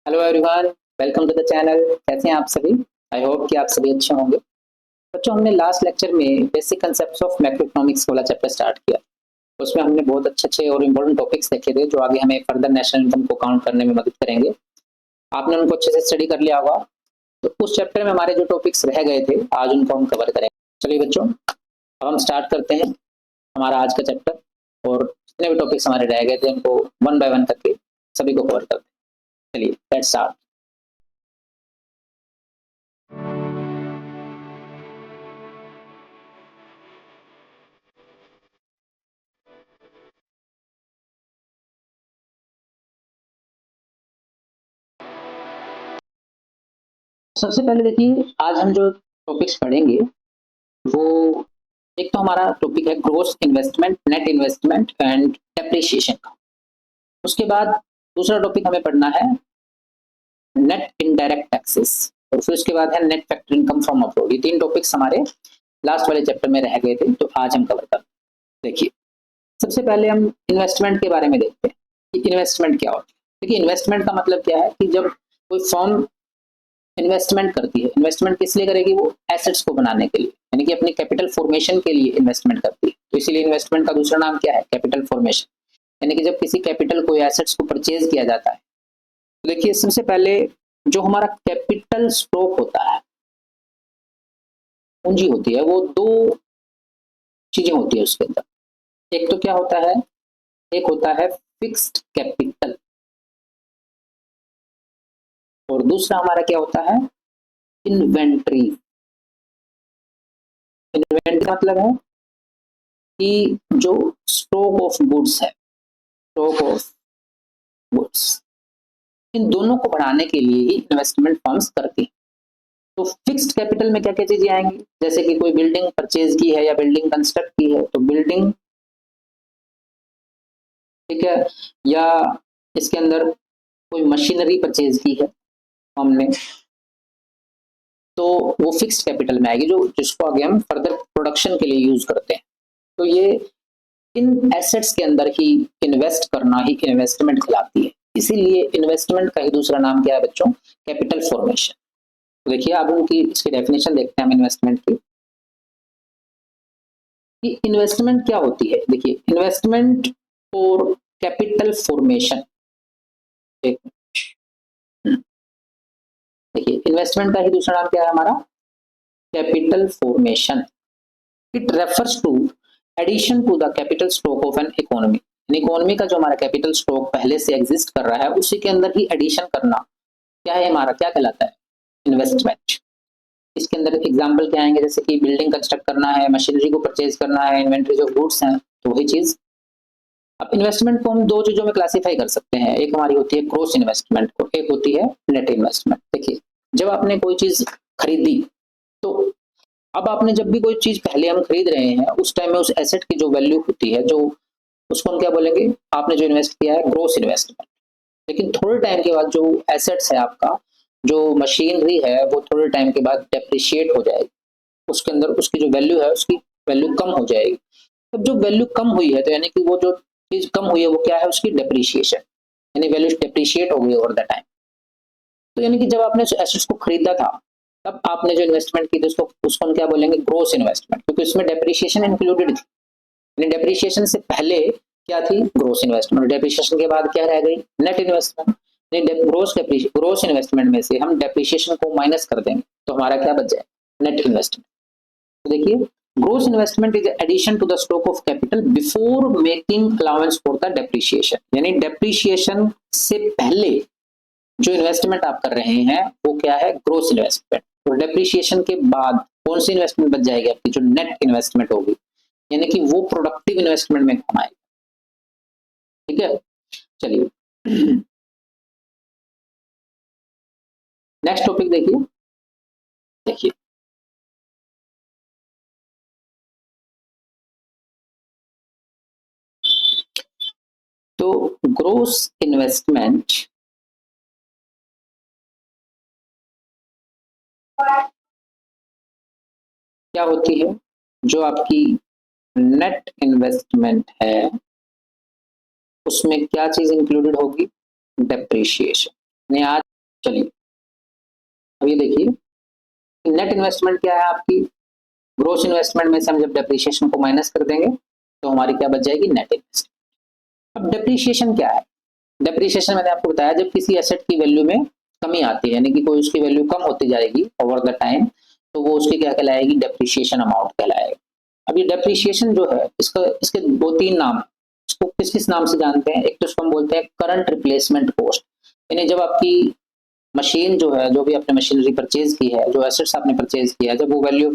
Hello everyone, welcome to the channel. कैसे हैं आप सभी? आई होप कि आप सभी अच्छे होंगे। बच्चों, हमने लास्ट लेक्चर में basic concepts of macro economics वाला चैप्टर स्टार्ट किया। उसमें हमने बहुत अच्छे और इम्पोर्टेंट टॉपिक्स देखे थे जो आगे हमें फर्दर नेशनल इनकम को काउंट करने में मदद करेंगे। आपने उनको अच्छे से स्टडी कर लिया होगा। तो उस चैप्टर में हमारे जो टॉपिक्स रह गए थे आज उनको हम कवर करेंगे। चलिए बच्चों, अब हम स्टार्ट करते हैं हमारा आज का चैप्टर। और जितने भी टॉपिक्स हमारे रह गए थे उनको वन बाय वन करके सभी को कवर करते हैं। चलिए लेट्स स्टार्ट। सबसे पहले देखिए, आज हम जो टॉपिक्स पढ़ेंगे वो एक तो हमारा टॉपिक है gross investment, net investment and depreciation का। उसके बाद दूसरा टॉपिक हमें पढ़ना है नेट इनडायरेक्ट टैक्सेस, और फिर उसके बाद है net factor income from abroad. ये तीन टॉपिक्स हमारे लास्ट वाले चैप्टर में रह गए थे, तो आज हम कवर कर। देखिए, सबसे पहले हम इन्वेस्टमेंट के बारे में देखते हैं कि इन्वेस्टमेंट क्या होता है। देखिए, इन्वेस्टमेंट का मतलब क्या है कि जब कोई फर्म इन्वेस्टमेंट करती है, इन्वेस्टमेंट किस लिए करेगी? वो एसेट्स को बनाने के लिए, यानी कि अपनी कैपिटल फॉर्मेशन के लिए इन्वेस्टमेंट करती है। तो इसीलिए इन्वेस्टमेंट का दूसरा नाम क्या है? Capital formation. यानी कि जब किसी कैपिटल को, एसेट्स को परचेज किया जाता है, तो देखिए सबसे पहले जो हमारा कैपिटल स्टॉक होता है, पूंजी होती है, वो दो चीजें होती है उसके अंदर। एक तो क्या होता है, एक होता है फिक्स्ड कैपिटल, और दूसरा हमारा क्या होता है? इन्वेंट्री। इन्वेंट्री का मतलब है कि जो स्टॉक ऑफ गुड्स है, स्टॉक ऑफ गुड्स, इन दोनों को बढ़ाने के लिए ही इन्वेस्टमेंट फर्म्स करती हैं। तो फिक्स्ड कैपिटल में क्या क्या चीजें आएंगी? जैसे कि कोई बिल्डिंग परचेज की है या बिल्डिंग कंस्ट्रक्ट की है, तो बिल्डिंग, ठीक है, या इसके अंदर कोई मशीनरी परचेज की है हमने, तो वो फिक्स्ड कैपिटल में आएगी, जो जिसको आगे हम फर्दर प्रोडक्शन के लिए यूज करते हैं। तो ये इन एसेट्स के अंदर ही इन्वेस्ट करना ही इन्वेस्टमेंट कहलाती है। इसीलिए इन्वेस्टमेंट का ही दूसरा नाम क्या है बच्चों? Capital formation. तो देखिए, अब उनकी इसकी डेफिनेशन देखते हैं हम इन्वेस्टमेंट की, कि इन्वेस्टमेंट क्या होती है। देखिए, इन्वेस्टमेंट और कैपिटल फॉर्मेशन, देखिए इन्वेस्टमेंट का ही दूसरा नाम क्या है हमारा? Capital formation. It refers to addition to the capital stock of an economy. Economy का जो हमारा कैपिटल स्टॉक पहले से एग्जिस्ट कर रहा है, उसी के अंदर ही एडिशन करना क्या है हमारा, क्या कहलाता है? इन्वेस्टमेंट। इसके अंदर एग्जांपल क्या आएंगे? जैसे कि बिल्डिंग कंस्ट्रक्ट करना है, मशीनरी को परचेज करना है, इन्वेंटरी जो गुड्स हैं, तो वही चीज। अब इन्वेस्टमेंट को हम दो चीजों में क्लासीफाई कर सकते हैं। एक हमारी होती है ग्रोस इन्वेस्टमेंट और एक होती है नेट इन्वेस्टमेंट। देखिए, जब आपने कोई चीज खरीदी, तो अब आपने जब भी कोई चीज पहले हम खरीद रहे हैं, उस टाइम में उस एसेट की जो वैल्यू होती है, जो उसको हम क्या बोलेंगे? आपने जो इन्वेस्ट किया है, ग्रोस इन्वेस्टमेंट। लेकिन थोड़े टाइम के बाद जो एसेट्स है आपका, जो मशीनरी है, वो थोड़े टाइम के बाद डेप्रिशिएट हो जाएगी। उसके अंदर उसकी जो वैल्यू है, उसकी वैल्यू कम हो जाएगी। तब जो वैल्यू कम हुई है, तो यानी कि वो जो चीज कम हुई है, वो क्या है? उसकी डेप्रिशिएशन, यानी वैल्यू डेप्रिशिएट हो गई ओवर द टाइम। तो यानी कि जब आपने एसेट्स को खरीदा था, तब आपने जो इन्वेस्टमेंट की थी, उसको उसको हम क्या बोलेंगे? ग्रोस इन्वेस्टमेंट, क्योंकि इसमें डेप्रिशिएशन इंक्लूडेड थी। यानी डेप्रिशिएशन से पहले क्या थी? Gross investment. डेप्रिशिएशन के बाद क्या रह गई? Net investment. ग्रोस इन्वेस्टमेंट में से हम डेप्रिशिएशन को माइनस कर देंगे, तो हमारा क्या बच जाए? Net investment. तो देखिए, gross investment is addition to the stock of capital before making allowance for the depreciation. यानी डेप्रिशिएशन से पहले जो इन्वेस्टमेंट आप कर रहे हैं, वो क्या है? Gross investment. और डेप्रिशिएशन के बाद कौन सी इन्वेस्टमेंट बच जाएगी आपकी? जो नेट इन्वेस्टमेंट होगी, यानी कि वो प्रोडक्टिव इन्वेस्टमेंट में काम आएगा। ठीक है, चलिए नेक्स्ट टॉपिक देखिए। देखिए, तो ग्रोस इन्वेस्टमेंट क्या होती है? जो आपकी नेट इन्वेस्टमेंट है, उसमें क्या चीज इंक्लूडेड होगी? डेप्रिशिएशन। आज चलिए अब ये देखिए नेट इन्वेस्टमेंट क्या है आपकी, ग्रोस इन्वेस्टमेंट में से हम जब डेप्रिसिएशन को माइनस कर देंगे तो हमारी क्या बच जाएगी, नेट इन्वेस्टमेंट। अब डेप्रिसिएशन क्या है, डेप्रिसिएशन मैंने आपको बताया जब किसी एसेट की वैल्यू में कमी आती है, यानी कि कोई उसकी वैल्यू कम होती जाएगी ओवर द टाइम, तो वो उसकी क्या कहलाएगी, डेप्रिसिएशन अमाउंट कहलाएगा। अब ये डेप्रिसिएशन जो है इसके दो तीन नाम, इसको किस किस नाम से जानते हैं, एक तो इसको हम बोलते हैं करंट रिप्लेसमेंट कॉस्ट, यानी जब आपकी मशीन जो है, जो भी आपने मशीनरी परचेज की है, जो एसेट्स आपने परचेज किया है, जब वो वैल्यू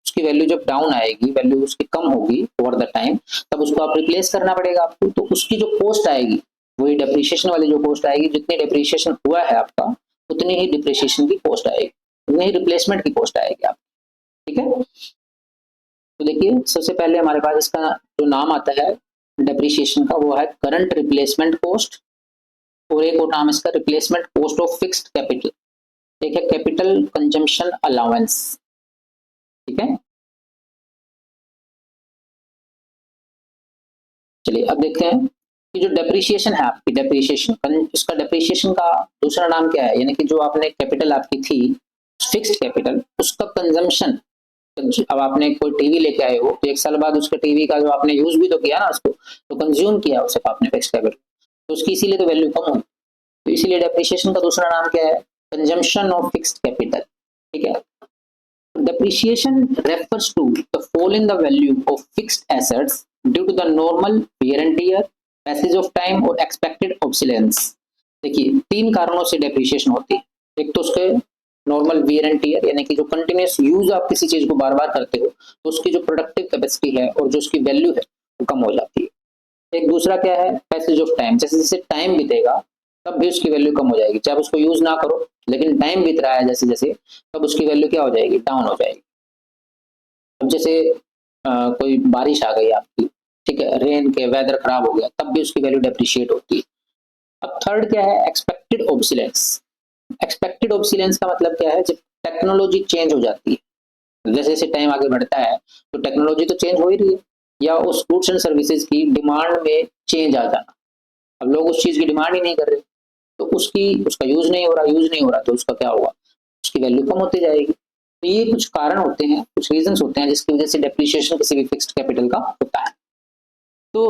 उसकी वैल्यू जब डाउन आएगी, वैल्यू उसकी कम होगी ओवर द टाइम, तब उसको आप रिप्लेस करना पड़ेगा आपको, तो उसकी जो कॉस्ट आएगी वही डेप्रिसिएशन वाली जो कॉस्ट आएगी, जितनी डेप्रिसिएशन हुआ है आपका उतनी ही डिप्रिसिएशन की कॉस्ट आएगी, उतनी ही रिप्लेसमेंट की कॉस्ट आएगी आप, ठीक है। तो देखिए सबसे पहले हमारे पास इसका जो नाम आता है डेप्रिसिएशन का, वो है करंट रिप्लेसमेंट कॉस्ट, और एक और नाम इसका replacement cost of fixed capital, एक है कैपिटल कंजम्पशन अलाउंस, ठीक है। चलिए अब देखते हैं कि जो डेप्रिसिएशन है आपकी, डेप्रिसिएशन, इसका डेप्रिसिएशन का दूसरा नाम क्या है, यानी कि जो आपने कैपिटल आपकी थी फिक्स्ड कैपिटल, उसका कंजम्पशन, अब आपने कोई टीवी लेके आए हो तो 1 साल बाद उसके टीवी का जो आपने यूज भी तो किया ना, उसको तो कंज्यूम किया उसे आपने फिक्स्ड कैपिटल, तो उसकी इसीलिए तो वैल्यू कम हुई, तो इसीलिए डेप्रिसिएशन का दूसरा नाम क्या है, कंजम्पशन ऑफ फिक्स्ड कैपिटल, ठीक है। Depreciation refers to the fall in the value of fixed assets due to the normal wear and tear, passage of time और expected obsolescence। देखिए 3 कारणों से डेप्रिसिएशन होती है, एक तो उसके नॉर्मल वियर एंड टीयर, यानी कि जो कंटिन्यूस यूज आप किसी चीज को बार बार करते हो तो उसकी जो प्रोडक्टिव कैपेसिटी है और जो उसकी वैल्यू है वो कम हो जाती है। एक दूसरा क्या है, पैसेज ऑफ टाइम, जैसे जैसे टाइम बीतेगा तब भी उसकी वैल्यू कम हो जाएगी, चाहे उसको यूज ना करो लेकिन टाइम बीत रहा है जैसे जैसे, तब उसकी वैल्यू क्या हो जाएगी, डाउन हो जाएगी। अब जैसे कोई बारिश आ गई आपकी, ठीक है, रेन के वेदर खराब हो गया, तब भी उसकी वैल्यू डेप्रिशिएट होती है। अब थर्ड क्या है, एक्सपेक्टेड ऑब्सिलेंस। एक्सपेक्टेड ऑब्सिलेंस का मतलब क्या है, जब टेक्नोलॉजी चेंज हो जाती है, जैसे जैसे टाइम आगे बढ़ता है तो टेक्नोलॉजी तो चेंज हो ही रही है, या उस गुड्स एंड सर्विसेज की डिमांड में चेंज आ जाना, अब लोग उस चीज की डिमांड ही नहीं कर रहे, तो उसका यूज नहीं हो रहा, तो उसका क्या होगा, उसकी वैल्यू कम होती जाएगी। तो ये कुछ कारण होते हैं, कुछ रीजंस होते हैं जिसकी वजह से डेप्रिसिएशन किसी भी फिक्स्ड कैपिटल का होता है। तो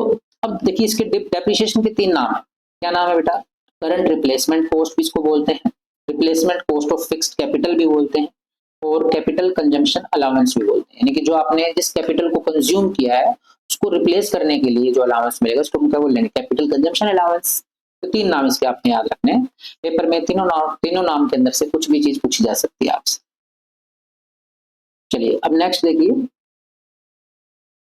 अब देखिए इसके डेप्रिसिएशन के 3 नाम है, क्या नाम है बेटा, करंट रिप्लेसमेंट कॉस्ट भी इसको बोलते हैं, replacement cost of fixed capital भी बोलते हैं, और कैपिटल कंजम्पशन अलाउंस भी बोलते हैं, यानी कि जो आपने जिस कैपिटल को कंज्यूम किया है उसको रिप्लेस करने के लिए जो अलाउंस मिलेगा उसको हम क्या बोल लेंगे, कैपिटल कंजम्पशन अलाउंस। तो 3 नाम इसके आपने याद रखने हैं, पेपर में तीनों नाम के अंदर से कुछ भी चीज पूछी जा सकती है आपसे। चलिए अब नेक्स्ट देखिए,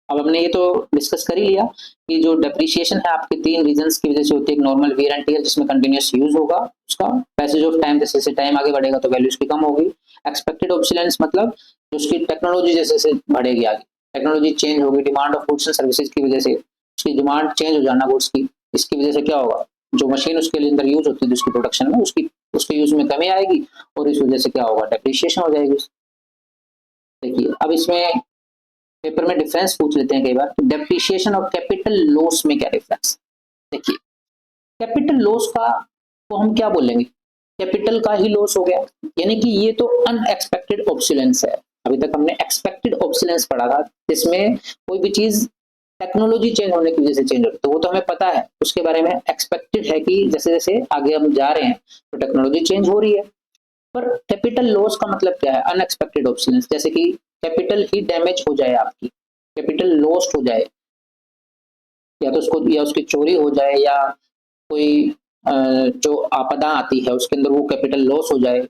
अब हमने ये तो डिस्कस कर ही लिया कि जो डेप्रिसिएशन है आपके 3 रीजंस की वजह से होती है, एक नॉर्मल वेयर एंड टियर जिसमें कंटिन्यूअस यूज होगा उसका, पैसेज ऑफ टाइम, जैसे जैसे टाइम आगे बढ़ेगा तो वैल्यू उसकी कम होगी, एक्सपेक्टेड ऑब्सोलेंस मतलब उसकी टेक्नोलॉजी जैसे जैसे बढ़ेगी आगे, टेक्नोलॉजी चेंज होगी, demand of goods and services की वजह से उसकी डिमांड चेंज हो जाना गुड्स की, इसकी वजह से क्या होगा, जो मशीन उसके अंदर यूज होती है उसकी प्रोडक्शन में उसके यूज में कमी आएगी, और इस वजह से क्या होगा, डेप्रिसिएशन हो जाएगी। देखिए अब इसमें पेपर में डिफरेंस पूछ लेते हैं कई बार, डेप्रिसिएशन और कैपिटल लॉस में क्या डिफरेंस। देखिए कैपिटल लॉस का तो हम क्या बोलेंगे, कैपिटल का ही लॉस हो गया, यानी कि ये तो अनएक्सपेक्टेड ऑब्सोलेंस है। अभी तक हमने एक्सपेक्टेड ऑब्सोलेंस पढ़ा था जिसमें कोई भी चीज टेक्नोलॉजी चेंज होने की वजह से चेंज होती है, तो वो तो हमें पता है, उसके बारे में एक्सपेक्टेड है कि जैसे जैसे आगे हम जा रहे हैं तो टेक्नोलॉजी चेंज हो रही है। पर कैपिटल लॉस का मतलब क्या है, अनएक्सपेक्टेड ऑब्सोलेंस, जैसे कि कैपिटल ही डैमेज हो जाए आपकी, कैपिटल लॉस्ट हो जाए, या तो उसको या उसकी चोरी हो जाए, या कोई जो आपदा आती है उसके अंदर वो कैपिटल लॉस हो जाए,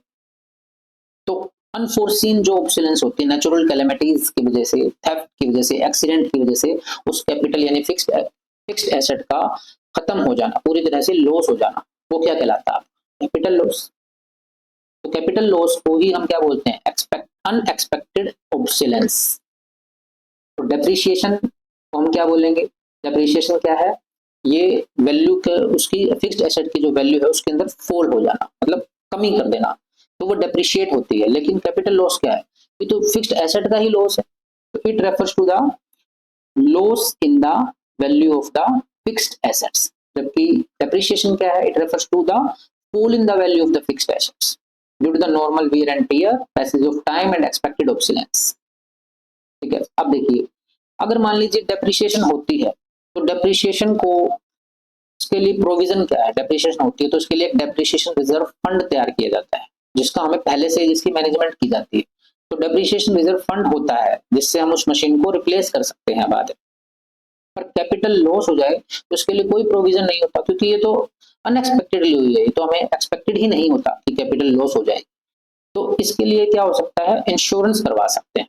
तो अनफोर्सीन जो ऑब्सोलेंस होती है नेचुरल कैलेमिटीज की वजह से, थेफ्ट की वजह से, एक्सीडेंट की वजह से उस कैपिटल यानी फिक्स्ड एसेट का खत्म हो जाना, पूरी तरह से लॉस हो जाना, वो क्या कहलाता है, कैपिटल लॉस। तो कैपिटल लॉस को ही हम क्या बोलते हैं, अनएक्सपेक्टेड ऑब्सोलेंस। तो डेप्रिसिएशन को हम क्या बोलेंगे, डेप्रिसिएशन क्या है, ये वैल्यू के उसकी फिक्स्ड एसेट की जो वैल्यू है उसके अंदर फॉल हो जाना, मतलब कमी कर देना, तो वो डेप्रिशिएट होती है। लेकिन कैपिटल लॉस क्या है, ये तो फिक्स्ड एसेट का ही लॉस है, तो it refers to the loss in the value of the fixed assets. जबकि डेप्रिसिएशन क्या है, it refers to the fall in the value of the fixed assets due to the normal wear and tear, passage of time and expected obsolescence। ठीक है, अब देखिए अगर मान लीजिए डेप्रिसिएशन होती है तो डेप्रिसिएशन को उसके लिए प्रोविजन क्या है, डेप्रिसिएशन होती है तो उसके लिए एक डेप्रिसिएशन रिजर्व फंड तैयार किया जाता है जिसका हमें पहले से जिसकी मैनेजमेंट की जाती है। तो डेप्रिसिएशन रिजर्व फंड होता है जिससे हम उस मशीन को रिप्लेस कर सकते हैं बाद में। पर कैपिटल लॉस हो जाए तो उसके लिए कोई प्रोविजन नहीं होता क्योंकि ये तो अनएक्सपेक्टेडली हुई है, तो हमें एक्सपेक्टेड ही नहीं होता कि कैपिटल लॉस हो जाए। तो इसके लिए क्या हो सकता है, इंश्योरेंस करवा सकते हैं,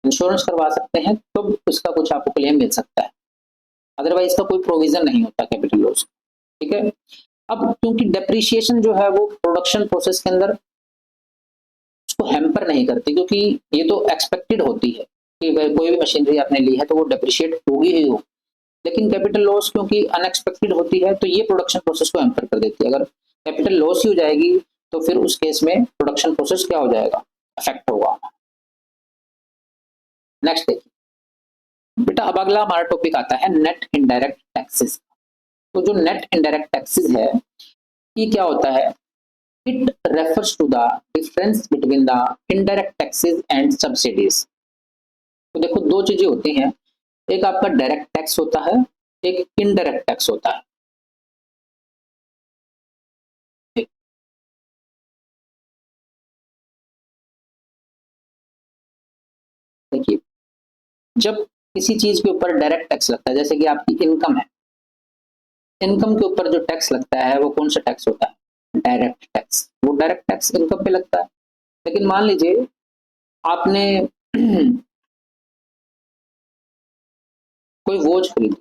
इंश्योरेंस करवा सकते हैं तो इसका कुछ आपको क्लेम मिल सकता है, अदरवाइज इसका कोई प्रोविजन नहीं होता कैपिटल लॉस। ठीक है, अब क्योंकि डेप्रिसिएशन जो है वो प्रोडक्शन प्रोसेस के अंदर उसको हैम्पर नहीं करती क्योंकि ये तो एक्सपेक्टेड होती है कि कोई भी मशीनरी आपने ली है तो वो डेप्रिशिएट होगी ही हो, लेकिन कैपिटल लॉस क्योंकि अनएक्सपेक्टेड होती है तो ये प्रोडक्शन प्रोसेस को हैम्पर कर देती है। अगर कैपिटल लॉस ही हो जाएगी तो फिर उस केस में प्रोडक्शन प्रोसेस क्या हो जाएगा, अफेक्ट होगा। नेक्स्ट देखिए बेटा, अब अगला हमारा टॉपिक आता है नेट इनडायरेक्ट टैक्सेस। तो जो नेट इनडायरेक्ट टैक्सेस है ये क्या होता है, it refers to the difference between the indirect taxes and subsidies. तो देखो दो चीजें होती हैं, एक आपका डायरेक्ट टैक्स होता है, एक इनडायरेक्ट टैक्स होता है। देखिए जब किसी चीज के ऊपर डायरेक्ट टैक्स लगता है, जैसे कि आपकी इनकम है, इनकम के ऊपर जो टैक्स लगता है वो कौन सा टैक्स होता है, डायरेक्ट टैक्स। वो डायरेक्ट टैक्स इनकम पे लगता है। लेकिन मान लीजिए आपने कोई वॉच खरीदी,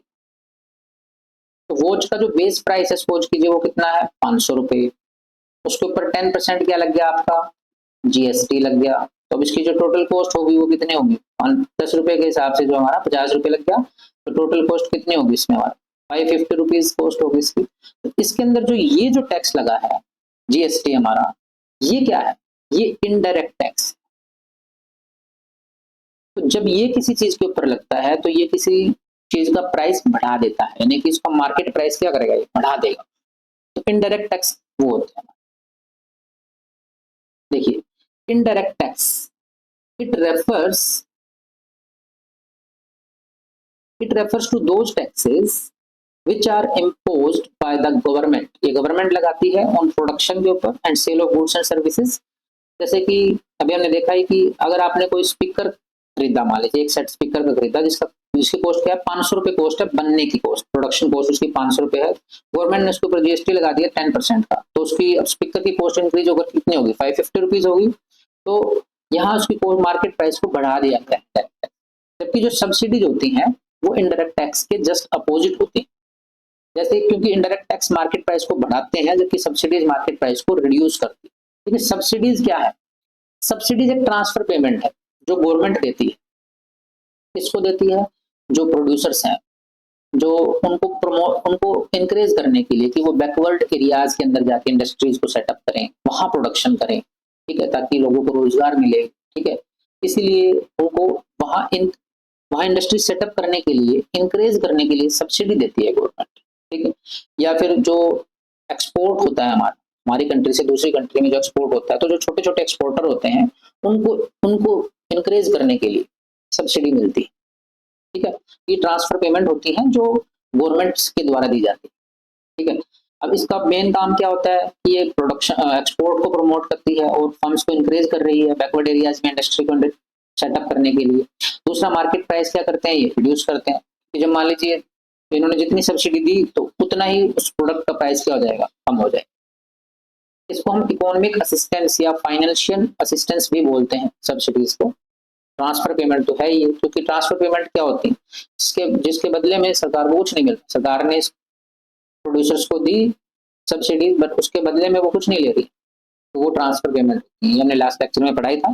तो वॉच का जो बेस प्राइस है सपोज कीजिए वो कितना है, 500 रुपये। उसके ऊपर 10% क्या लग गया आपका, जीएसटी लग गया। तो अब इसकी जो टोटल कॉस्ट होगी वो कितनी होगी, 10 रुपए के हिसाब से जो हमारा 50 रुपये लग गया, तो टोटल कॉस्ट कितनी होगी इसमें हमारा 550 रुपीज कॉस्ट होगी इसकी। तो इसके अंदर जो ये जो टैक्स लगा है जीएसटी हमारा, ये क्या है, ये इनडायरेक्ट टैक्स। तो जब ये किसी चीज के ऊपर लगता है तो ये किसी चीज का प्राइस बढ़ा देता है, यानी कि इसका मार्केट प्राइस क्या करेगा, ये बढ़ा देगा। तो इनडायरेक्ट टैक्स वो होता है। देखिए indirect tax it refers to those taxes which are imposed by the government। ये गवर्नमेंट लगाती है ऑन प्रोडक्शन के ऊपर and sale of goods and services. जैसे कि अभी हमने देखा है कि अगर आपने कोई स्पीकर खरीदा, मान लीजिए एक सेट स्पीकर का खरीदा जिसकी कॉस्ट क्या है, 500 रुपये कॉस्ट है बनने की कॉस्ट, प्रोडक्शन कॉस्ट उसकी 500 रुपये है। गवर्नमेंट ने उसके ऊपर जीएसटी लगा दिया 10% का, तो उसकी स्पीकर की कॉस्ट इंक्रीज होकर कितनी होगी, 550 रुपीज होगी। तो यहाँ उसकी मार्केट प्राइस को बढ़ा दिया गया है। जबकि जो सब्सिडीज होती हैं वो इनडायरेक्ट टैक्स के जस्ट अपोजिट होती है। जैसे क्योंकि इनडायरेक्ट टैक्स मार्केट प्राइस को बढ़ाते हैं जबकि सब्सिडीज मार्केट प्राइस को रिड्यूस करती है। लेकिन सब्सिडीज क्या है, सब्सिडीज एक ट्रांसफर पेमेंट है जो गवर्नमेंट देती है। किसको देती है, जो प्रोड्यूसर्स हैं, जो उनको इंकरेज करने के लिए कि वो बैकवर्ड एरियाज के अंदर जाके इंडस्ट्रीज को सेटअप करें, वहां प्रोडक्शन करें, ठीक है, ताकि लोगों को रोजगार मिले। ठीक है, इसीलिए उनको वहां इंडस्ट्री सेटअप करने के लिए इंकरेज करने के लिए सब्सिडी देती है गवर्नमेंट। ठीक है, या फिर जो एक्सपोर्ट होता है हमारी कंट्री से दूसरी कंट्री में जो एक्सपोर्ट होता है, तो जो छोटे छोटे एक्सपोर्टर होते हैं उनको इनकरेज करने के लिए सब्सिडी मिलती है। ठीक है, ये ट्रांसफर पेमेंट होती है जो गवर्नमेंट्स के द्वारा दी जाती है। ठीक है, अब इसका मेन काम क्या होता है कि ये प्रोडक्शन एक्सपोर्ट को प्रमोट करती है और फर्म्स को इंकरेज कर रही है बैकवर्ड एरियाज में इंडस्ट्री को सेटअप करने के लिए। दूसरा मार्केट प्राइस क्या करते हैं, ये रिड्यूस करते हैं कि जब मान लीजिए इन्होंने जितनी सब्सिडी दी तो उतना ही उस प्रोडक्ट का प्राइस क्या हो जाएगा, कम हो जाएगा। इसको हम इकोनॉमिक असिस्टेंस या फाइनेंशियल असिस्टेंस भी बोलते हैं सब्सिडीज को। ट्रांसफर पेमेंट तो है ही, क्योंकि ट्रांसफर पेमेंट क्या होती है, जिसके बदले में सरकार को कुछ नहीं मिलता। सरकार ने प्रोड्यूसर्स को दी सब्सिडी बट उसके बदले में वो कुछ नहीं ले रही, तो वो ट्रांसफर पेमेंट हमने लास्ट लेक्चर में पढ़ाई था।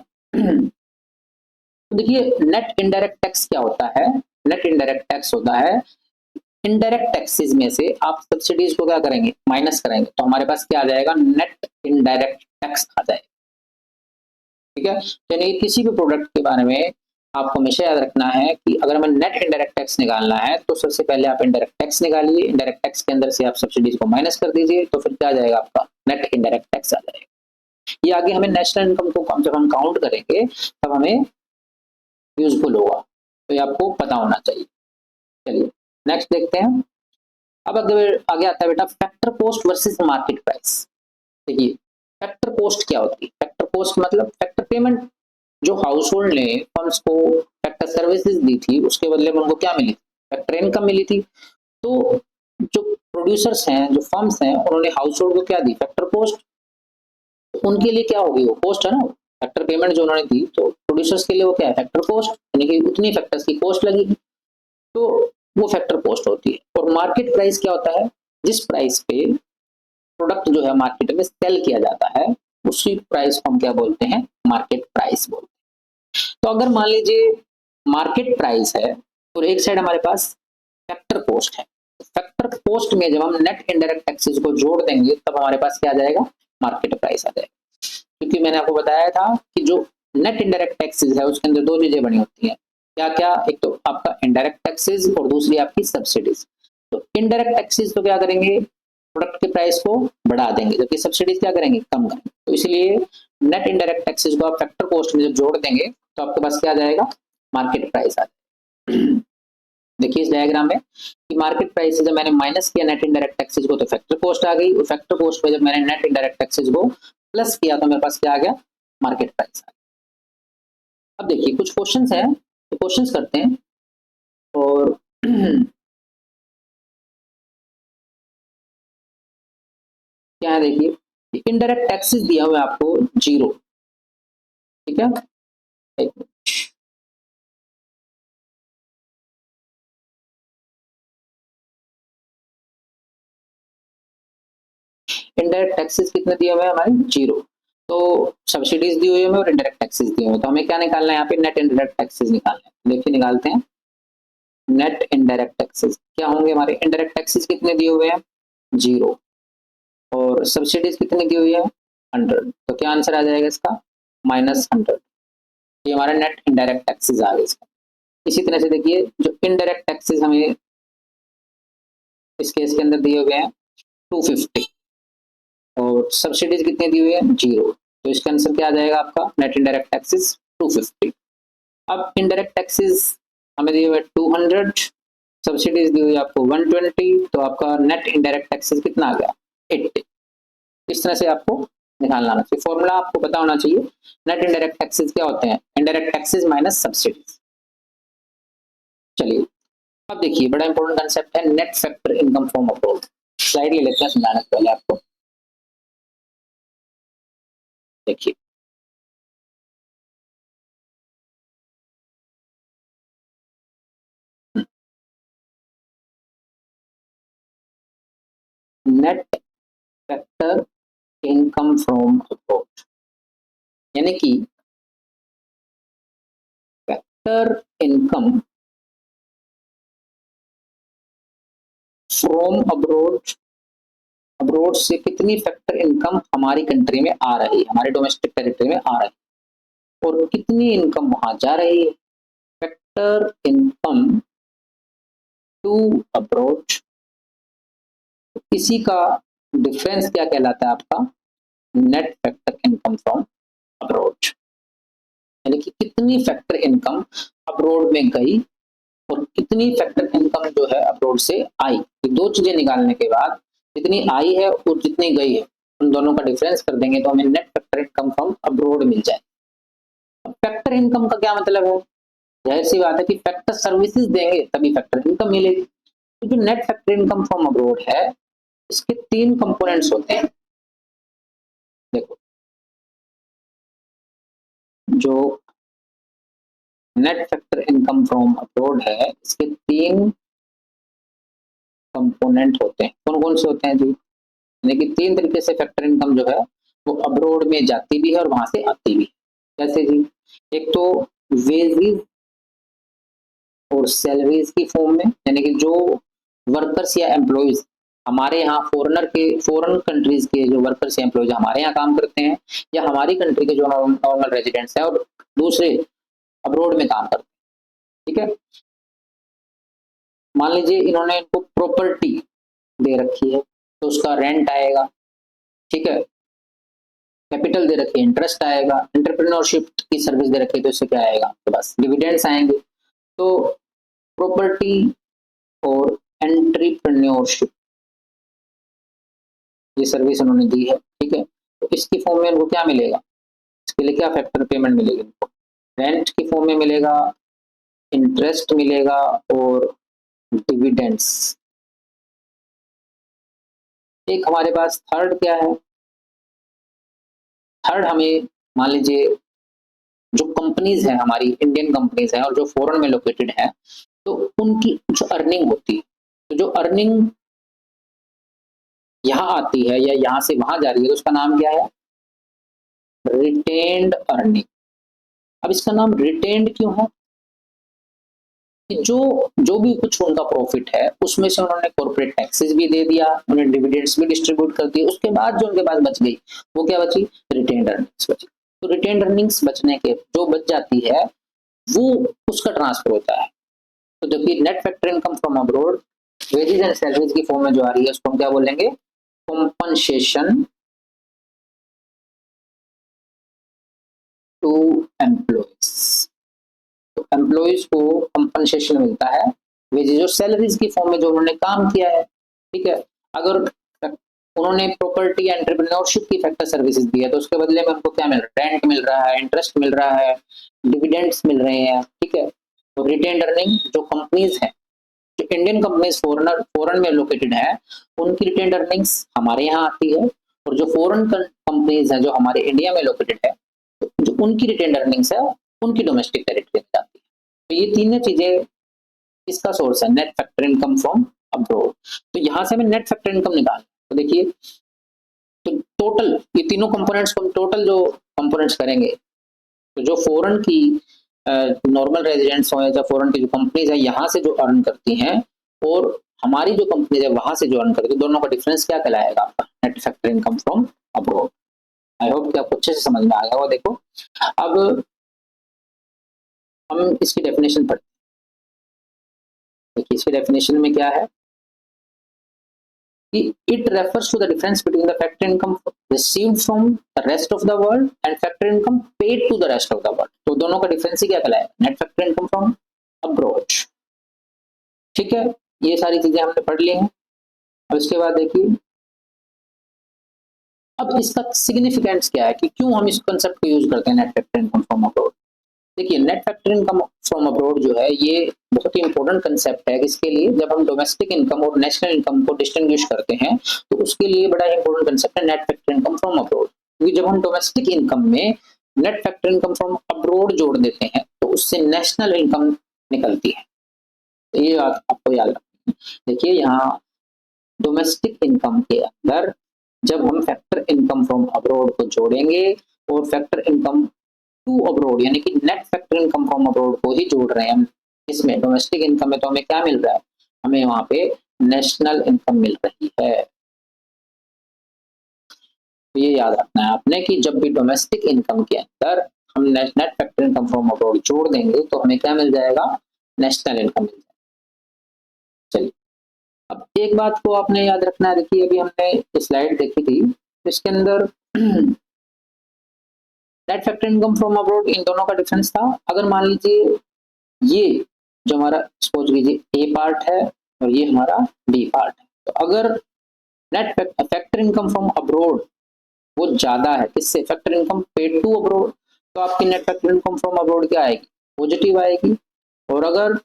तो देखिए नेट इनडायरेक्ट टैक्स क्या होता है, नेट इनडायरेक्ट टैक्स होता है इनडायरेक्ट टैक्सेस में से आप सब्सिडीज को क्या करेंगे, माइनस करेंगे, तो हमारे पास क्या आ जाएगा, नेट इनडायरेक्ट टैक्स आ जाएगा। ठीक है, यानी किसी भी प्रोडक्ट के बारे में आपको हमेशा याद रखना है कि अगर हमें नेट इनडायरेक्ट टैक्स निकालना है तो सबसे पहले आप इनडायरेक्ट टैक्स निकालिए, इनडायरेक्ट टैक्स के अंदर से आप सब्सिडीज को माइनस कर दीजिए, तो फिर क्या आ जाएगा आपका नेट इनडायरेक्ट टैक्स आ जाएगा। ये आगे हमें नेशनल इनकम को जब हम काउंट करेंगे तब हमें यूजफुल होगा, तो ये आपको पता होना चाहिए। चलिए नेक्स्ट देखते हैं। अब आगे आता है बेटा factor cost versus market price. देखिए फैक्टर कॉस्ट क्या होती है? फैक्टर कॉस्ट मतलब फैक्टर पेमेंट जो हाउस होल्ड ने फर्म्स को फैक्टर सर्विसेज दी थी उसके बदले में उनको क्या मिली थी? फैक्टर इनकम मिली थी। तो जो प्रोड्यूसर्स हैं, जो फर्म्स हैं, उन्होंने हाउस होल्ड को क्या दी? Factor cost. तो उनके लिए क्या होगी? वो कॉस्ट है ना, फैक्टर पेमेंट जो उन्होंने दी, तो प्रोड्यूसर्स के लिए वो क्या है? फैक्टर कॉस्ट, यानी कि उतनी फैक्टर्स की कॉस्ट लगेगी, तो वो फैक्टर कॉस्ट होती है। और मार्केट प्राइस क्या होता है? जिस प्राइस पे प्रोडक्ट जो है मार्केट में सेल किया जाता है उसी प्राइस को हम क्या बोलते हैं? मार्केट प्राइस बोलते हैं। तो अगर मान लीजिए मार्केट प्राइस है और एक साइड हमारे पास फैक्टर कॉस्ट है, फैक्टर कॉस्ट में जब हम नेट इनडायरेक्ट टैक्सेस को जोड़ देंगे तब हमारे पास क्या आ जाएगा? मार्केट प्राइस आ जाएगा। क्योंकि मैंने आपको बताया था कि जो नेट इनडायरेक्ट टैक्सेस है उसके अंदर दो चीजें बनी होती हैं। क्या क्या? एक तो आपका इनडायरेक्ट टैक्सेस और दूसरी आपकी सब्सिडीज। तो इनडायरेक्ट टैक्सेस तो क्या करेंगे? प्रोडक्ट के प्राइस को बढ़ा देंगे, जबकि सब्सिडीज क्या करेंगे? कम करेंगे। तो इसलिए नेट इनडायरेक्ट टैक्सेस को आप फैक्टर कॉस्ट में जब जोड़ देंगे तो आपके पास क्या आ जाएगा? मार्केट प्राइस आ जाएगा। देखिए इस डायग्राम में कि मार्केट प्राइस से जब मैंने माइनस किया नेट इनडायरेक्ट टैक्सेस को तो फैक्टर कॉस्ट आ गई, और फैक्टर कॉस्ट में जब मैंने नेट इनडायरेक्ट टैक्सेस को प्लस किया तो मेरे पास क्या आ गया? मार्केट प्राइस आ गया। अब देखिए कुछ क्वेश्चंस हैं, तो क्वेश्चंस करते हैं। और क्या है देखिए, इनडायरेक्ट टैक्सेस दिया हुआ है आपको 0, ठीक है। इनडायरेक्ट टैक्सेस कितने दिए हुए हैं? हमारे 0। तो सब्सिडीज दी हुई है और इनडायरेक्ट टैक्सेस दिए हुए हैं, तो हमें क्या निकालना है? यहाँ पे नेट इनडायरेक्ट टैक्सेस निकालना है। देखिए निकालते हैं। नेट इनडायरेक्ट टैक्सेस क्या होंगे हमारे? इनडायरेक्ट टैक्सेस कितने दिए हुए हैं? 0। और सब्सिडीज कितनी दी हुई है? 100। तो क्या आंसर आ जाएगा इसका? -100। ये हमारा नेट इनडायरेक्ट टैक्सेस आ गए इसका। इसी तरह से देखिए जो इनडायरेक्ट टैक्सेस हमें इस केस के अंदर दिए हुए हैं 250, और सब्सिडीज कितनी दी हुई है? 0। तो इसका आंसर क्या आ जाएगा आपका? Net indirect taxes 250। अब इनडायरेक्ट टैक्सेस हमें दिए हुए 200, सब्सिडीज दी हुई आपको 120, तो आपका नेट इनडायरेक्ट टैक्सेस कितना आ गया? 80। इस तरह से आपको निकालना आना चाहिए, फॉर्मूला आपको पता होना चाहिए। नेट इनडायरेक्ट टैक्सेस क्या होते हैं? Indirect taxes minus subsidies. चलिए अब देखिए बड़ा इंपॉर्टेंट कंसेप्ट है net factor income from abroad. Slide ले लेते हैं समझाने से पहले आपको। देखिए net factor income from abroad, यानी कि factor income from abroad, abroad से कितनी फैक्टर इनकम हमारी कंट्री में आ रही है, हमारे डोमेस्टिक टेरिटरी में आ रही है, और कितनी इनकम वहां जा रही है। फैक्टर इनकम टू अब्रॉड, इसी का डिफरेंस क्या कहलाता है? आपका net factor income from abroad, यानी कि कितनी फैक्टर इनकम अब्रॉड में गई और कितनी फैक्टर इनकम जो है अब्रॉड से आई। ये दो चीजें निकालने के बाद जितनी आई है और जितनी गई है उन दोनों का डिफरेंस कर देंगे तो हमें net factor income from abroad मिल जाए। अब फैक्टर इनकम का क्या मतलब है? जाहिर सी बात है कि फैक्टर सर्विसेज देंगे तभी फैक्टर इनकम मिलेगी। तो जो net factor income from abroad है इसके 3 कंपोनेंट्स होते हैं। देखो जो net factor income from abroad है इसके 3 कंपोनेंट होते हैं। कौन कौन से होते हैं जी? यानी कि 3 तरीके से फैक्टर इनकम जो है वो अब्रॉड में जाती भी है और वहां से आती भी है। जैसे जी एक तो वेजेस और सैलरीज की फॉर्म में, यानी कि जो वर्कर्स या एम्प्लॉयज हमारे यहाँ फॉरेन कंट्रीज के जो वर्कर्स या एम्प्लॉयज हमारे यहाँ काम करते हैं, या हमारी कंट्री के जो नॉर्मल रेजिडेंट्स हैं और दूसरे अब्रोड में काम करते हैं, ठीक है। मान लीजिए इन्होंने इनको प्रॉपर्टी दे रखी है तो उसका रेंट आएगा, ठीक है। कैपिटल दे रखी है, इंटरेस्ट आएगा। एंटरप्रेन्योरशिप की सर्विस दे रखी है तो इससे क्या आएगा आपके पास, डिविडेंड्स आएंगे। तो प्रॉपर्टी और एंटरप्रेन्योरशिप ये सर्विस उन्होंने दी है, ठीक है। तो इसकी फॉर्म में उनको क्या मिलेगा, इसके लिए क्या फैक्टर पेमेंट मिलेगी उनको, रेंट की फॉर्म में मिलेगा, इंटरेस्ट मिलेगा और डिविडेंड्स। एक हमारे पास थर्ड क्या है, थर्ड हमें मान लीजिए जो कंपनीज है हमारी इंडियन कंपनीज है और जो फॉरेन में लोकेटेड है तो उनकी जो अर्निंग होती है, तो जो अर्निंग यहाँ आती है या यहाँ से वहां जा रही है तो उसका नाम क्या है, रिटेन्ड अर्निंग। अब इसका नाम रिटेन्ड क्यों है कि जो भी कुछ उनका प्रॉफिट है उसमें से उन्होंने कॉर्पोरेट टैक्सेस भी दे दिया, उन्हें डिविडेंड्स भी डिस्ट्रीब्यूट कर दिए, उसके बाद जो उनके पास बच गई वो क्या बची, रिटेन्ड अर्निंग्स बची। तो रिटेन्ड अर्निंग्स बचने के जो बच जाती है वो उसका ट्रांसफर होता है। तो जबकि net factor income from abroad wages and salaries की फॉर्म में जो आ रही है उसको हम क्या बोलेंगे, कॉम्पनसेशन टू एम्प्लॉइज। तो एम्प्लॉइज को कंपनसेशन मिलता है वेजेस और सैलरीज की फॉर्म में जो उन्होंने काम किया है, ठीक है। अगर उन्होंने प्रॉपर्टी एंटरप्रेन्योरशिप की फैक्टर सर्विसेज दी है तो उसके बदले में उनको क्या मिल रहा है, रेंट मिल रहा है, इंटरेस्ट मिल रहा है, डिविडेंड्स मिल रहे हैं, ठीक है। तो रिटेन्ड अर्निंग जो कंपनीज हैं, जो इंडियन कंपनीज फॉरेन में लोकेटेड है उनकी रिटेन्ड अर्निंग्स हमारे यहाँ आती है, और जो फॉरेन कंपनीज हैं जो हमारे इंडिया में लोकेटेड है तो जो उनकी रिटेन्ड अर्निंग्स है उनकी डोमेस्टिक टेरिटरी में जाती है। तो ये तीनों चीजें इसका सोर्स है net factor income from abroad. तो यहाँ से हमें नेट फैक्टर इनकम निकालना, तो देखिए तो टोटल ये तीनों कंपोनेंट्स को टोटल जो कंपोनेंट्स करेंगे तो जो फॉरेन की नॉर्मल रेजिडेंट्स हो या फॉरेन की जो कंपनीज है यहाँ से जो अर्न करती हैं और हमारी जो कंपनीज है वहां से जो अर्न करती है, दोनों का डिफरेंस क्या कहलाएगा आपका, net factor income from abroad. I hope कि आपको अच्छे से समझ में आ गया होगा। देखो अब हम इसकी डेफिनेशन पढ़ते हैं। देखिए इसकी डेफिनेशन में क्या है कि it refers to the difference between the factor income received from the rest of the world and factor income paid to the rest of the world। तो दोनों का डिफरेंस ही क्या कहलाएगा, net factor income from abroad, ठीक है। ये सारी चीजें हमने पढ़ ली हैं। अब इसके बाद देखिए अब इसका सिग्निफिकेंस क्या है कि क्यों हम इस कंसेप्ट को यूज करते हैं net factor income from abroad. देखिए net factor income from abroad जो है ये बहुत ही इंपॉर्टेंट कंसेप्ट है, इसके लिए जब हम डोमेस्टिक इनकम और नेशनल इनकम को डिस्टिंग्विश करते हैं तो उसके लिए बड़ा इंपॉर्टेंट कंसेप्ट है net factor income from abroad. क्योंकि जब हम डोमेस्टिक इनकम में net factor income from abroad जोड़ देते हैं तो उससे नेशनल इनकम निकलती है। तो ये आपको याद रखना है। देखिए यहाँ डोमेस्टिक इनकम के अंदर जब हम फैक्टर इनकम फ्रॉम अब्रोड को जोड़ेंगे और फैक्टर इनकम टू अब्रोड यानी कि net factor income from abroad को ही जोड़ रहे हैं हम इसमें डोमेस्टिक इनकम में, तो हमें क्या मिल रहा है, हमें वहां पे नेशनल इनकम मिल रही है। तो ये याद रखना है आपने कि जब भी डोमेस्टिक इनकम के अंदर हम net factor income from abroad जोड़ देंगे तो हमें क्या मिल जाएगा, नेशनल इनकम मिल जाएगा। चलिए अब एक बात को आपने याद रखना है, देखिए अभी हमने स्लाइड देखी थी इसके अंदर net factor income from abroad इन दोनों का डिफरेंस था। अगर मान लीजिए ये जो हमारा सपोज कीजिए ए पार्ट है और ये हमारा बी पार्ट है, तो अगर net factor income from abroad वो ज्यादा है किससे, factor income paid to abroad, तो आपकी net factor income from abroad क्या आएगी, पॉजिटिव आएगी। और अगर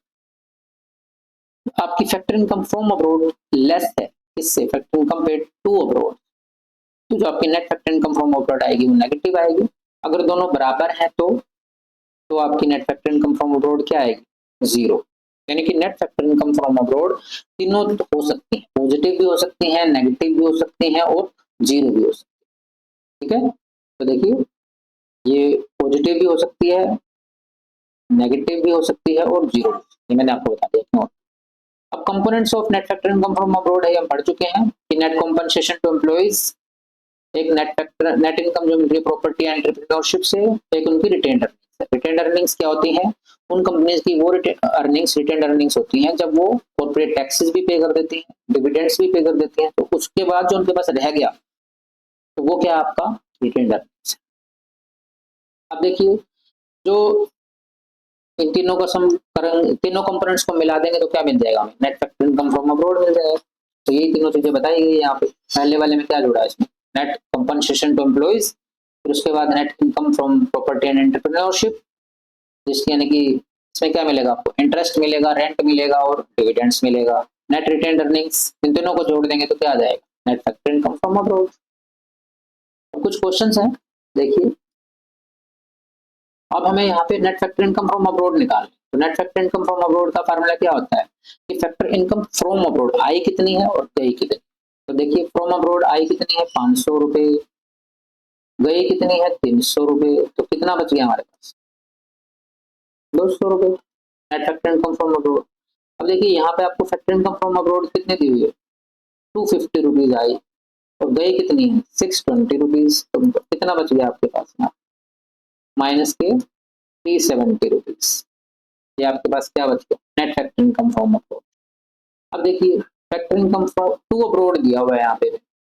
आपकी factor income from abroad less है किससे, factor income paid to abroad, तो जो आपकी net factor income from abroad आएगी वो नेगेटिव आएगी। अगर दोनों बराबर हैं तो आपकी net factor income from abroad क्या आएगी, जीरो। यानी कि net factor income from abroad तीनों हो सकती है, पॉजिटिव भी हो सकती हैं, नेगेटिव भी हो सकती हैं और जीरो भी हो सकती है, ठीक है। तो देखिए ये पॉजिटिव भी हो सकती है, नेगेटिव भी हो सकती है और जीरो, ये मैंने आपको बता दिया। अब components of net factor income from abroad है हम पढ़ चुके हैं कि नेट कॉम्पनसेशन टू एम्प्लॉइज, एक नेट इनकम जो मिल रही है प्रॉपर्टी एंटरप्रेन्योरशिप से, एक उनकी रिटेन्ड अर्निंग। रिटेन्ड अर्निंग्स क्या होती हैं? उन कंपनीज की वो अर्निंग्स रिटेन्ड अर्निंग्स होती हैं जब वो कॉर्पोरेट टैक्सेस भी पे कर देती हैं, डिविडेंड्स भी पे कर देती हैं, तो उसके बाद जो उनके पास रह गया तो वो क्या आपका रिटेन्ड अर्निंग्स। अब देखिए जो इन तीनों का तीनों कंपोनेंट्स को मिला देंगे तो क्या मिल जाएगा हमें? Net factor income from abroad मिल जाएगा। तो यही तीनों चीजें बताई गई यहाँ पे। पहले वाले में क्या जुड़ा है इसमें? नेट कंपनसेशन टू एम्प्लॉइज, फिर उसके बाद net income from property and entrepreneurship, जिसकी यानी कि इसमें क्या मिलेगा आपको? इंटरेस्ट मिलेगा, रेंट मिलेगा और डिविडेंड्स मिलेगा। नेट रिटेन्ड अर्निंग्स, इन तीनों को जोड़ देंगे तो क्या आ जाएगा? Net factor income from abroad. कुछ क्वेश्चंस हैं, देखिए। अब हमें यहाँ पे net factor income from abroad निकालना। तो net factor income from abroad का फार्मूला क्या होता है कि फैक्टर इनकम फ्रॉम अब्रॉड आई कितनी है और गई कितनी। तो देखिए फ्रॉम अब्रॉड आई कितनी है? 500 रुपए, गई कितनी है? 300 रुपए, तो कितना बच गया हमारे पास? 200 रुपए। Net factor income from abroad. अब देखिए यहाँ पे आपको फैक्टर इनकम फ्रॉम अब्रॉड कितने दी हुई है? 250 रुपीज आई और गई कितनी है? 620 रुपीज। तो कितना बच गया आपके पास यहाँ? माइनस के 370 रुपीज। ये आपके पास क्या बच गया? Net factor income from abroad. अब देखिए factor income from to abroad दिया हुआ है यहाँ पे,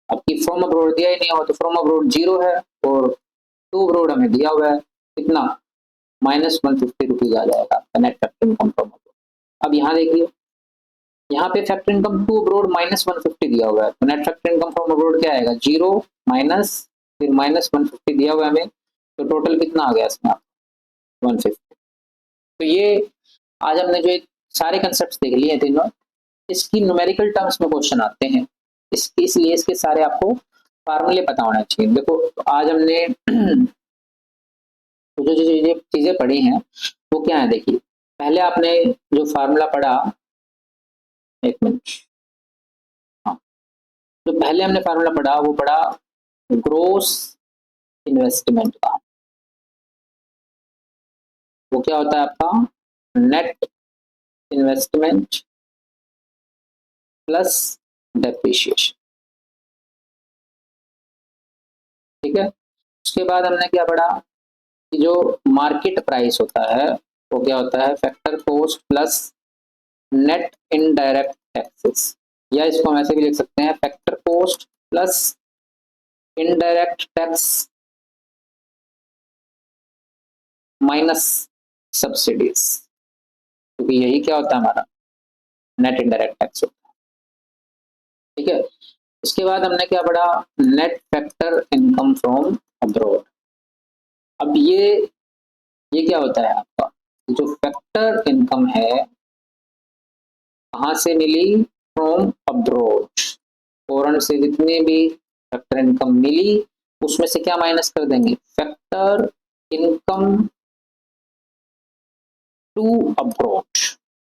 अब की फ्रॉम अब्रॉड दिया ही नहीं हुआ तो फ्रॉम अब्रॉड 0 है और टू अब्रॉड हमें दिया हुआ है कितना? -150 रुपीज आ जाएगा आपका net factor income from abroad. अब यहाँ देखिए यहाँ पे फैक्टर इनकम टू अब्रॉड -150 दिया हुआ है, तो net factor income from abroad क्या आएगा? 0 माइनस फिर -150 दिया हुआ है हमें, तो टोटल कितना आ गया इसमें आपको? 150। तो ये आज हमने जो सारे कंसेप्ट देख लिए हैं तीनों, इसकी न्यूमेरिकल टर्म्स में क्वेश्चन आते हैं, इसलिए इसके सारे आपको फार्मूले पता होना चाहिए। देखो आज हमने जो चीजें पढ़ी हैं वो क्या है, देखिए पहले आपने जो फार्मूला पढ़ा, एक मिनट, हाँ, जो पहले हमने फार्मूला पढ़ा वो पढ़ा ग्रोस इन्वेस्टमेंट का। वो क्या होता है आपका? Net investment plus depreciation. ठीक है। उसके बाद हमने क्या पढ़ा कि जो मार्केट प्राइस होता है वो क्या होता है? Factor cost plus net indirect taxes, या इसको हम ऐसे भी लिख सकते हैं factor cost plus indirect tax minus subsidies, क्योंकि यही क्या होता है हमारा? नेट इनडायरेक्ट टैक्स होता है। ठीक है। इसके बाद हमने क्या पढ़ा? Net factor income from abroad. अब ये क्या होता है आपका? जो फैक्टर इनकम है कहाँ से मिली? From abroad. फॉरेन से जितनी भी फैक्टर इनकम मिली उसमें से क्या माइनस कर देंगे? Factor income to abroad.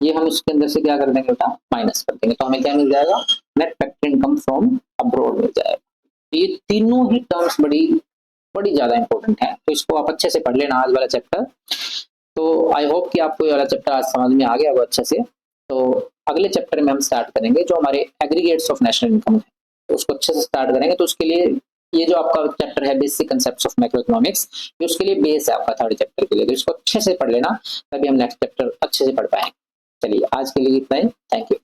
ये हम इसके अंदर से क्या कर देंगे बेटा? माइनस कर देंगे, तो हमें क्या मिल जाएगा? Net factor income from abroad मिल जाएगा। ये तीनों ही टर्म्स बड़ी ज्यादा इंपॉर्टेंट है, तो इसको आप अच्छे से पढ़ लेना आज वाला चैप्टर। तो आई होप कि आपको ये वाला चैप्टर आज समझ में आ गया होगा अच्छे से। तो अगले चैप्टर में हम स्टार्ट करेंगे जो हमारे एग्रीगेट्स ऑफ नेशनल इनकम है, तो उसको अच्छे से स्टार्ट करेंगे। तो उसके लिए ये जो आपका चैप्टर है basic concepts of macro economics, ये उसके लिए बेस है आपका थर्ड चैप्टर के लिए, तो इसको अच्छे से पढ़ लेना, तभी हम नेक्स्ट चैप्टर अच्छे से पढ़ पाएंगे। चलिए आज के लिए इतना ही, थैंक यू।